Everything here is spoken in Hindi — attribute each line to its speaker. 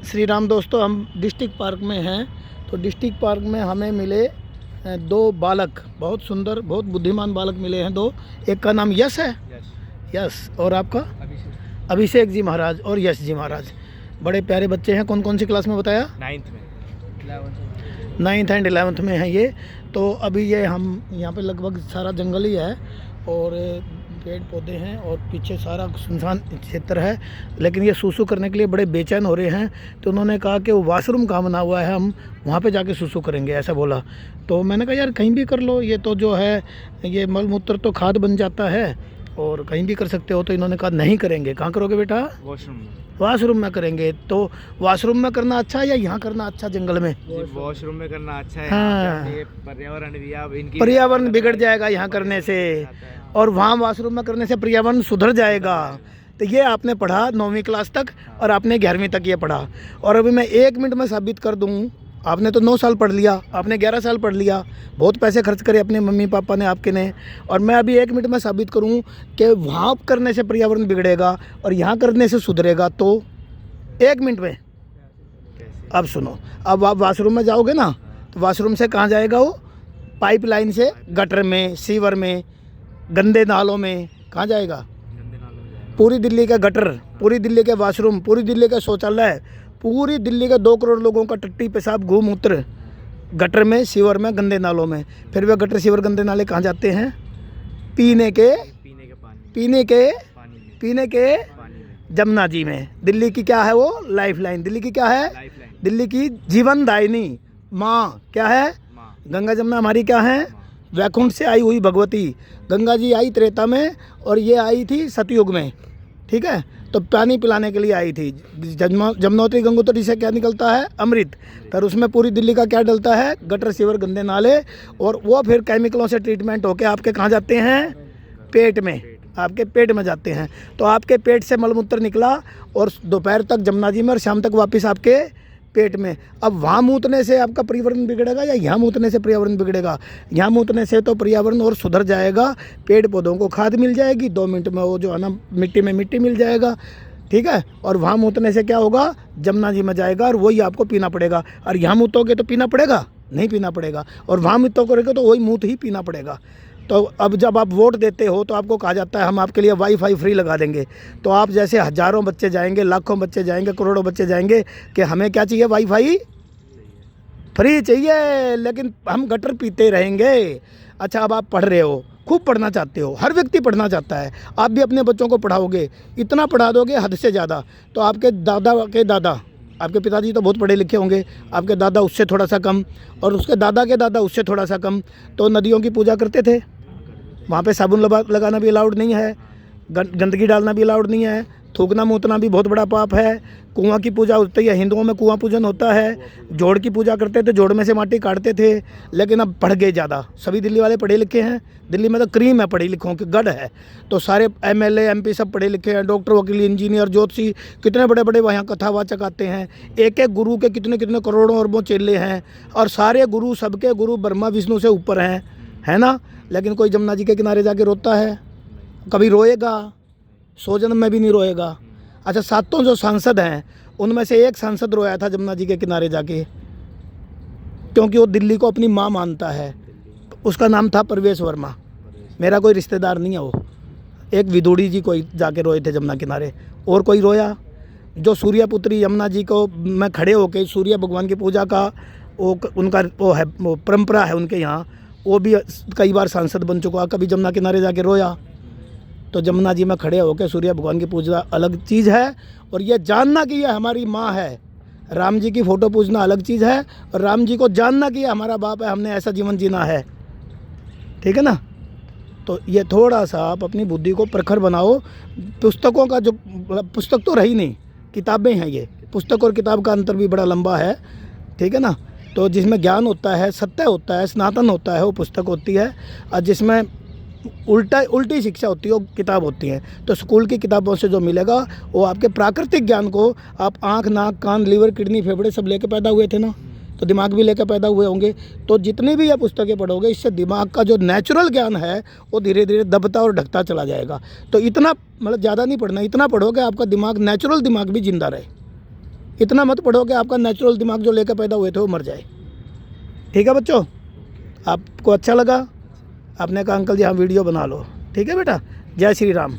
Speaker 1: श्री राम दोस्तों, हम डिस्ट्रिक्ट पार्क में हैं। तो डिस्ट्रिक्ट पार्क में हमें मिले दो बालक, बहुत सुंदर, बहुत बुद्धिमान बालक मिले हैं दो। एक का नाम यश है। यश। और आपका? अभिषेक जी महाराज और यश जी महाराज। बड़े प्यारे बच्चे हैं। कौन कौन सी क्लास में बताया? 9th एंड 11th में है ये। तो अभी ये हम यहाँ पे लगभग सारा जंगल ही है और पेड़ पौधे हैं और पीछे सारा सुनसान क्षेत्र है, लेकिन ये सूसू करने के लिए बड़े बेचैन हो रहे हैं। तो उन्होंने कहा कि वो वाशरूम कहाँ बना हुआ है, हम वहाँ पे जाके सूसू करेंगे, ऐसा बोला। तो मैंने कहा यार कहीं भी कर लो, ये तो जो है ये मल मूत्र तो खाद बन जाता है और कहीं भी कर सकते हो। तो इन्होंने कहा नहीं करेंगे। कहाँ करोगे बेटा? वॉशरूम में करेंगे। तो वॉशरूम में करना अच्छा है या यहाँ करना अच्छा जंगल में?
Speaker 2: वॉशरूम में करना अच्छा है।
Speaker 1: हाँ,
Speaker 2: पर्यावरण भी अब इनकी
Speaker 1: पर्यावरण बिगड़ जाएगा यहाँ करने से, और वहाँ वॉशरूम में करने से पर्यावरण सुधर जाएगा। तो ये आपने पढ़ा 9वीं क्लास तक और आपने 11वीं तक ये पढ़ा। और अभी मैं 1 मिनट में साबित कर दूँ। आपने तो 9 साल पढ़ लिया, आपने 11 साल पढ़ लिया, बहुत पैसे खर्च करे अपने मम्मी पापा ने, आपके ने। और मैं अभी 1 मिनट में साबित करूं कि वहाँ करने से पर्यावरण बिगड़ेगा और यहाँ करने से सुधरेगा। तो 1 मिनट में अब सुनो। अब आप वॉशरूम में जाओगे ना, तो वॉशरूम से कहाँ जाएगा वो? पाइपलाइन से गटर में, सीवर में, गंदे नालों में। कहाँ जाएगा? पूरी दिल्ली के गटर, पूरी दिल्ली के वॉशरूम, पूरी दिल्ली के शौचालय, पूरी दिल्ली के 2 करोड़ लोगों का टट्टी पेशाब घूमूत्र गटर में, सीवर में, गंदे नालों में। फिर वे गटर, सीवर, गंदे नाले कहाँ जाते हैं? पीने के जमुना जी में। दिल्ली की क्या है वो? Life line. दिल्ली की क्या है? दिल्ली की जीवन दायिनी माँ क्या है? गंगा जमुना हमारी क्या है? वैकुंठ से आई हुई भगवती। गंगा जी आई त्रेता में और ये आई थी सतयुग में, ठीक है। तो पानी पिलाने के लिए आई थी। जमुनोत्री गंगोत्री से क्या निकलता है? अमृत। फिर उसमें पूरी दिल्ली का क्या डलता है? गटर, सीवर, गंदे नाले। और वो फिर केमिकलों से ट्रीटमेंट होके आपके कहाँ जाते हैं? पेट में, आपके पेट में जाते हैं। तो आपके पेट से मलमूत्र निकला और दोपहर तक जमुना जी में और शाम तक वापस आपके पेट में। अब वहाँ मूतने से आपका पर्यावरण बिगड़ेगा या यहाँ मूतने से पर्यावरण बिगड़ेगा? यहाँ मूतने से तो पर्यावरण और सुधर जाएगा, पेड़ पौधों को खाद मिल जाएगी, 2 मिनट में वो जो है ना मिट्टी में मिट्टी मिल जाएगा, ठीक है। और वहाँ मूतने से क्या होगा? जमुना जी में जाएगा और वही आपको पीना पड़ेगा। और यहाँ मूतोगे तो पीना पड़ेगा? नहीं पीना पड़ेगा। और वहाँ मूतोगे तो वही मूत ही पीना पड़ेगा। तो अब जब आप वोट देते हो तो आपको कहा जाता है हम आपके लिए वाईफाई फ्री लगा देंगे। तो आप जैसे हज़ारों बच्चे जाएंगे, लाखों बच्चे जाएंगे, करोड़ों बच्चे जाएंगे कि हमें क्या चाहिए? वाईफाई फ्री चाहिए, लेकिन हम गटर पीते रहेंगे। अच्छा, अब आप पढ़ रहे हो, खूब पढ़ना चाहते हो, हर व्यक्ति पढ़ना चाहता है। आप भी अपने बच्चों को पढ़ाओगे, इतना पढ़ा दोगे हद से ज़्यादा, तो आपके दादा के दादा, आपके पिताजी तो बहुत पढ़े लिखे होंगे, आपके दादा उससे थोड़ा सा कम, और उसके दादा के दादा उससे थोड़ा सा कम। तो नदियों की पूजा करते थे, वहाँ पे साबुन लगाना भी अलाउड नहीं है, गंदगी डालना भी अलाउड नहीं है, थूकना मूतना भी बहुत बड़ा पाप है। कुआं की पूजा होती है, हिंदुओं में कुआं पूजन होता है। जोड़ की पूजा करते थे, जोड़ में से माटी काटते थे। लेकिन अब पढ़ गए ज़्यादा, सभी दिल्ली वाले पढ़े लिखे हैं। दिल्ली में तो क्रीम है पढ़े लिखों की, गढ़ है। तो सारे MLA MP सब पढ़े लिखे हैं, डॉक्टर, वकील, इंजीनियर, ज्योतिषी, कितने बड़े बड़े वहाँ कथावाचक आते हैं। एक एक गुरु के कितने कितने करोड़ों अरबों चेले हैं, और सारे गुरु, सबके गुरु ब्रह्मा विष्णु से ऊपर हैं, है ना। लेकिन कोई जमुना जी के किनारे जाके रोता है? कभी रोएगा? 100 जन्म में भी नहीं रोएगा। अच्छा, 7 जो सांसद हैं उनमें से एक सांसद रोया था जमुना जी के किनारे जाके, क्योंकि वो दिल्ली को अपनी माँ मानता है। उसका नाम था प्रवेश वर्मा, मेरा कोई रिश्तेदार नहीं है वो। एक विदुड़ी जी कोई जाके रोए थे जमुना किनारे। और कोई रोया? जो सूर्यपुत्री यमुना जी को में खड़े होकर सूर्य भगवान की पूजा का वो उनका वो है, वो परंपरा है उनके यहाँ, वो भी कई बार सांसद बन चुका। कभी जमुना किनारे जाके रोया? तो जमुना जी में खड़े होकर सूर्य भगवान की पूजा अलग चीज़ है, और ये जानना कि ये हमारी माँ है। राम जी की फ़ोटो पूजना अलग चीज़ है, और राम जी को जानना कि ये हमारा बाप है, हमने ऐसा जीवन जीना है, ठीक है ना। तो ये थोड़ा सा आप अपनी बुद्धि को प्रखर बनाओ। पुस्तकों का जो, पुस्तक तो रही नहीं, किताबें हैं ये। पुस्तक और किताब का अंतर भी बड़ा लंबा है, ठीक है ना। तो जिसमें ज्ञान होता है, सत्य होता है, सनातन होता है, वो पुस्तक होती है। और जिसमें उल्टी शिक्षा होती है वो किताब होती है। तो स्कूल की किताबों से जो मिलेगा वो आपके प्राकृतिक ज्ञान को, आप आँख, नाक, कान, लीवर, किडनी, फेफड़े सब लेके पैदा हुए थे ना, तो दिमाग भी लेकर पैदा हुए होंगे। तो जितनी भी ये पुस्तकें पढ़ोगे, इससे दिमाग का जो नेचुरल ज्ञान है वो धीरे धीरे दबता और ढकता चला जाएगा। तो इतना मतलब ज़्यादा नहीं पढ़ना, इतना पढ़ोगे आपका दिमाग, नेचुरल दिमाग भी जिंदा रहे, इतना मत पढ़ो कि आपका नेचुरल दिमाग जो लेकर पैदा हुए थे वो मर जाए। ठीक है बच्चों, आपको अच्छा लगा? आपने कहा अंकल जी हाँ वीडियो बना लो। ठीक है बेटा, जय श्री राम।